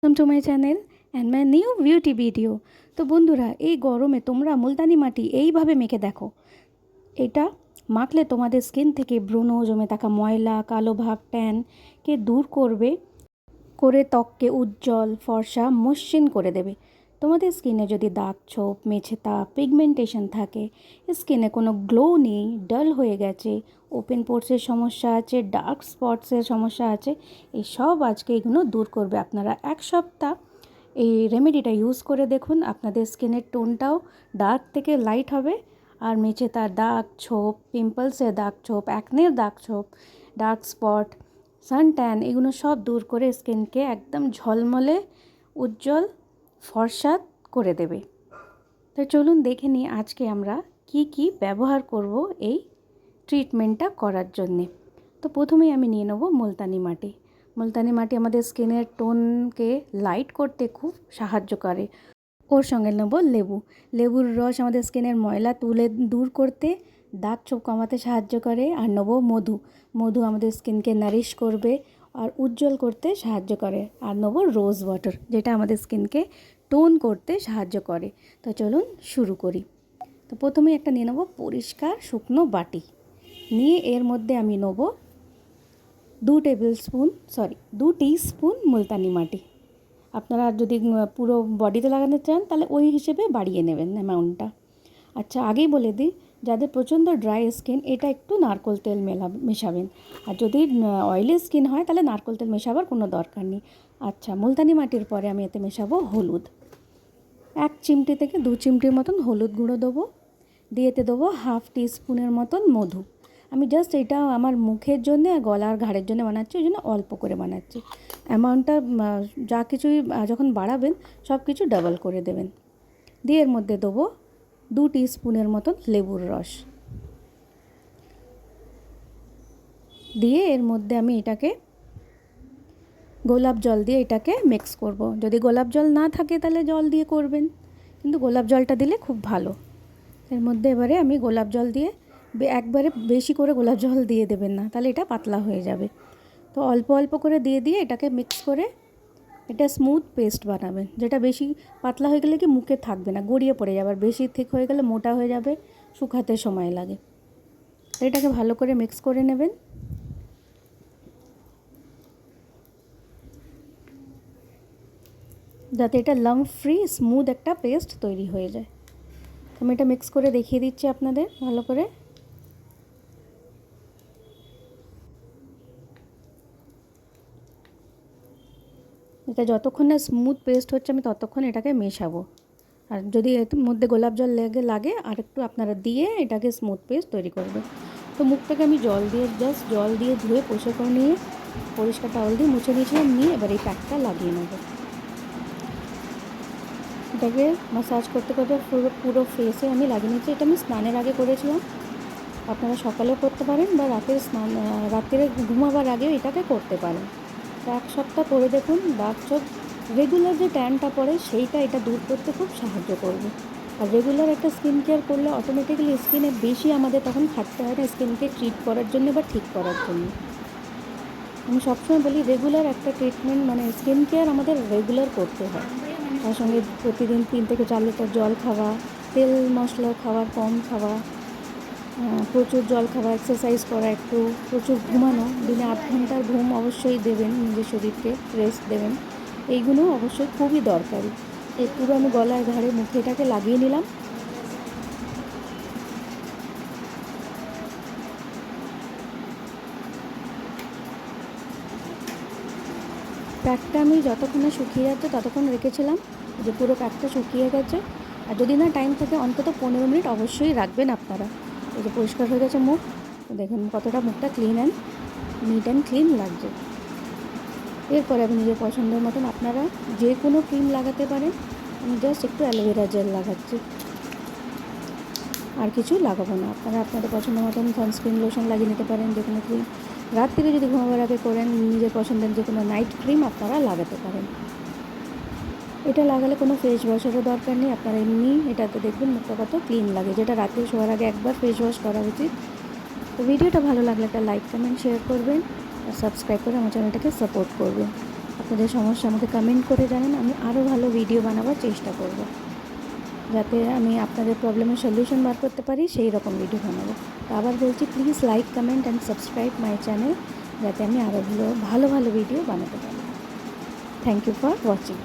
Welcome to my channel and my new beauty video. তো বন্ধুরা, এই গরমে তোমরা মুলতানি মাটি এইভাবে মেখে দেখো। এটা মাখলে তোমাদের স্কিন থেকে ব্রণ, জমে থাকা ময়লা, কালো ভাব, ট্যানকে দূর করে ত্বককে উজ্জ্বল, ফর্সা, মসৃণ করে দেবে। তোমাদের স্কিনে যদি দাগ ছোপ, মেছেতা, পিগমেন্টেশন থাকে, স্কিনে কোনো গ্লো নেই, ডাল হয়ে গেছে, ওপেন পোর্সের সমস্যা আছে, ডার্ক স্পটসের সমস্যা আছে, এই সব আজকে এগুলো দূর করবে। আপনারা এক সপ্তাহ এই রেমেডিটা ইউজ করে দেখুন, আপনাদের স্কিনের টোনটাও ডার্ক থেকে লাইট হবে। আর মেছেতার দাগ ছোপ, পিম্পলসের দাগ ছোপ, অ্যাকনের দাগ ছোপ, ডার্ক স্পট, সান ট্যান, এগুলো সব দূর করে স্কিনকে একদম ঝলমলে, উজ্জ্বল, ফর্সা করে দেবে। তো চলুন দেখে নিই আজকে আমরা কি ব্যবহার করব এই ট্রিটমেন্টটা করার জন্যে। তো প্রথমেই আমি নিয়ে নেব মুলতানি মাটি। মুলতানি মাটি আমাদের স্কিনের টোনকে লাইট করতে খুব সাহায্য করে। ওর সঙ্গে নেব লেবুর রস আমাদের স্কিনের ময়লা তুলে দূর করতে, দাগ ছোপ কমাতে সাহায্য করে। আর নেব মধু আমাদের স্কিনকে নারিশ করবে আর উজ্জ্বল করতে সাহায্য করে। আর নেব রোজ ওয়াটার, যেটা আমাদের স্কিনকে টোন করতে সাহায্য করে। তো চলুন শুরু করি। তো প্রথমে একটা নিয়ে নেব পরিষ্কার শুকনো বাটি, নিয়ে এর মধ্যে আমি নেব 2 টিস্পুন মুলতানি মাটি। আপনারা যদি পুরো বডিতে লাগাতে চান তাহলে ওই হিসেবে বাড়িয়ে নেবেন অ্যামাউন্টটা। আচ্ছা, আগেই বলে দিই, যাদের প্রচণ্ড ড্রাই স্কিন, এটা একটু নারকেল তেল মেশাবেন। আর যদি অয়েলি স্কিন হয় তাহলে নারকেল তেল মেশাবার কোনো দরকার নেই। আচ্ছা, মুলতানি মাটির পরে আমি এতে মেশাবো হলুদ। 1 চিমটি থেকে 2 চিমটির মতন হলুদ গুঁড়ো দেবো। দিয়েতে দেবো 1/2 টিস্পুনের মতন মধু। আমি জাস্ট এটা আমার মুখের জন্য আর গলার ঘাড়ের জন্য বানাচ্ছি, ওই জন্য অল্প করে বানাচ্ছি। অ্যামাউন্টটা যা কিছুই যখন বাড়াবেন সব কিছু ডাবল করে দেবেন। দিয়ে এর মধ্যে দেবো 2 টিস্পুনের মতন লেবুর রস। দিয়ে এর মধ্যে আমি এটাকে গোলাপ জল দিয়ে এটাকে মিক্স করব। যদি গোলাপ জল না থাকে তাহলে জল দিয়ে করবেন, কিন্তু গোলাপ জলটা দিলে খুব ভালো। এর মধ্যে এবারে আমি গোলাপ জল দিয়ে, একবারে বেশি করে গোলাপ জল দিয়ে দেবেন না, তাহলে এটা পাতলা হয়ে যাবে। তো অল্প অল্প করে দিয়ে এটাকে মিক্স করে এটা স্মুথ পেস্ট বানাবেন। যেটা বেশি পাতলা হয়ে গেলে কি মুখে থাকবে না, গড়িয়ে পড়ে যাবে। আর বেশি ঠিক হয়ে গেলে মোটা হয়ে যাবে, শুকাতে সময় লাগে। এটাকে ভালো করে মিক্স করে নেবেন। যাতে এটা লাম্প ফ্রি স্মুথ একটা পেস্ট তৈরি হয়ে যায়। আমি এটা মিক্স করে দেখিয়ে দিচ্ছি আপনাদের ভালো করে। এটা যতক্ষণ না স্মুথ পেস্ট হচ্ছে আমি ততক্ষণ এটাকে মেশাবো। আর যদি এর মধ্যে গোলাপ জল লাগে আর একটু আপনারা দিয়ে এটাকে স্মুথ পেস্ট তৈরি করবে। তো মুখটাকে আমি জাস্ট জল দিয়ে ধুয়ে পরিষ্কার করে নিয়ে, পরিষ্কার টাওয়াল দিয়ে মুছে দিয়েছিলাম। নিয়ে এবার এই প্যাকটা লাগিয়ে নেব। এটাকে ম্যাসাজ করতে করতে পুরো ফেসে আমি লাগিয়ে নিচ্ছি। এটা আমি স্নানের আগে করেছিলাম, আপনারা সকালেও করতে পারেন বা রাত্রে ঘুমাবার আগেও এটাকে করতে পারেন। তো 1 সপ্তাহ পরে দেখুন দাগ ছোপ, রেগুলার যে ট্যানটা পড়ে সেইটা এটা দূর করতে খুব সাহায্য করবে। আর রেগুলার একটা স্কিন কেয়ার করলে অটোমেটিক্যালি স্কিনে বেশি আমাদের তখন খাটতে হয় না স্কিনকে ট্রিট করার জন্য বা ঠিক করার জন্য। আমি সবসময় বলি রেগুলার একটা ট্রিটমেন্ট মানে স্কিন কেয়ার আমাদের রেগুলার করতে হয়। তার সঙ্গে প্রতিদিন 3 থেকে 4 লিটার জল খাওয়া, তেল মশলা খাওয়ার কম খাওয়া, প্রচুর জল খাওয়া, এক্সারসাইজ করা, একটু প্রচুর ঘুমানো, দিনে 8 ঘন্টার ঘুম অবশ্যই দেবেন, নিজের শরীরকে রেস্ট দেবেন। এইগুলো অবশ্যই খুবই দরকারি। এই পুরো আমি গলায় ঘাড়ে মুখে এটাকে লাগিয়ে নিলাম। প্যাকটা আমি যতক্ষণ না শুকিয়ে যাচ্ছে ততক্ষণ রেখেছিলাম, যে পুরো প্যাকটা শুকিয়ে গেছে। আর যদি না টাইম থাকে অন্তত 15 মিনিট অবশ্যই রাখবেন আপনারা। এই যে পরিষ্কার হয়ে গেছে মুখ, দেখুন কতটা মুখটা নিট অ্যান্ড ক্লিন লাগছে। এরপরে আমি নিজের পছন্দের মতন আপনারা যে কোনো ক্রিম লাগাতে পারেন। আমি জাস্ট একটু অ্যালোভেরা জেল লাগাচ্ছি, আর কিছু লাগাবো না। আপনারা আপনাদের পছন্দ মতন সানস্ক্রিন লোশন লাগিয়ে নিতে পারেন, যে কোনো ক্রিম। রাত্রিরে যদি ঘুমাবার আগে করেন, নিজের পছন্দের যে কোনো নাইট ক্রিম আপনারা লাগাতে পারেন। এটা লাগালে কোনো ফেস ওয়াশেরও দরকার নেই, আপনারা এমনি এটাতে দেখবেন মুখটা কত ক্লিন লাগে, যেটা রাত্রে শোয়ার আগে একবার ফেস ওয়াশ করা উচিত। তো ভিডিওটা ভালো লাগলে একটা লাইক, কমেন্ট, শেয়ার করবেন আর সাবস্ক্রাইব করে আমার চ্যানেলটাকে সাপোর্ট করবেন। আপনাদের সমস্যা আমাকে কমেন্ট করে জানান, আমি আরও ভালো ভিডিও বানাবার চেষ্টা করব, যাতে আমি আপনাদের প্রবলেমের সলিউশন বার করতে পারি সেই রকম ভিডিও বানাবো। তো আবার বলছি, please like, comment and subscribe my channel, যাতে আমি আরও ভালো ভালো ভিডিও বানাতে পারি। Thank you for watching.